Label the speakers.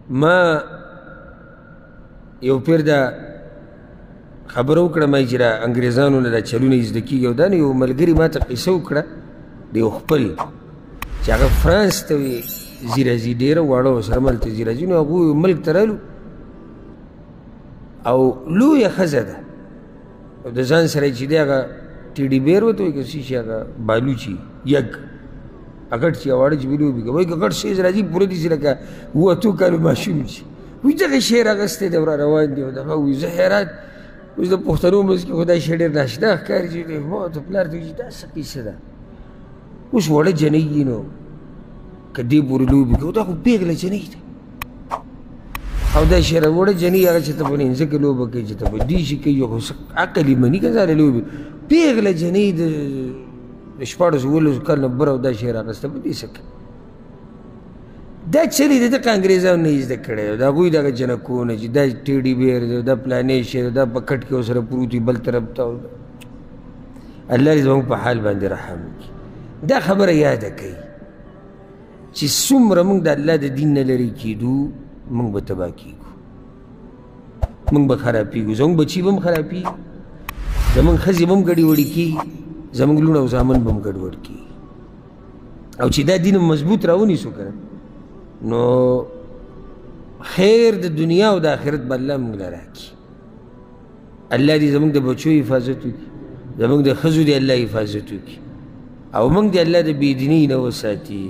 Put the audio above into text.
Speaker 1: ما یو پیر دا خبره وکړه ما چې دا انګریزانو نه دا چلونه زده کېږي او دا نه یو ملګري ما ته قصه وکړه د یو خپل چې هغه فرانس ته وي ځي راځي ډېره واړه ورسره ملته ځي راځي نو هغوی ملک ته رالو او لویه ښځه ده او د ځان سره چې دی هغه ټیډي بیر ورته وایي که څه شي هغه بالوچي یګ اګټ چې واړه چې لوبې کوي وایي که غټ شیز راځي پوره دي چې لکه اووه اتو کالو ماشوم چې وایي دغه شی راغستی دی را روان دی او دغه وایي زه حیران اوس د پښتنو منځ کې خو دا شی ډېر ناشنا ښکاري چې ما ته پلار ته وایي چې دا څه قیسه ده اوس وړه جنۍ وي نو که دې پورې لوبې کوي دا خو پېغله جنۍ ده او دا شی وړه جنۍ هغه چې ته په نینځه کې لوبه کوي چې ته په دې شي کوي خو عقل یې مني که ځاله لوبې پېغله جنۍ د شپاړسو اوولسو کال نه بره او دا شی راغسته په دې څه کوي دا چلی دی دغه انګریزانو نه یې زده کړی د هغوی دغه جنکونه چې دا ټیډي بیر دی دا پلانې شی دا په کټ کې ورسره پروت وي بل طرف ته الله دې زموږ په حال باندې رحم وکړي دا خبره یاده کوي چې څومره موږ د الله د دین نه لرې کېدو موږ به تباه کېږو موږ به خرابېږو زموږ بچي به هم خرابېږي زموږ ښځې به هم ګډې وړې کېږي زموږ لوڼ او زامن به هم ګډوډ کېږي او چې دا دین مضبوط راونیسو که نه نو خیر د دنیا او د آخرت به الله موږ له راکړي الله دې زموږ د بچو حفاظت وکړي زموږ د ښځو دې الله حفاظت وکړي او موږ دې الله د بېدینۍ نه وساتي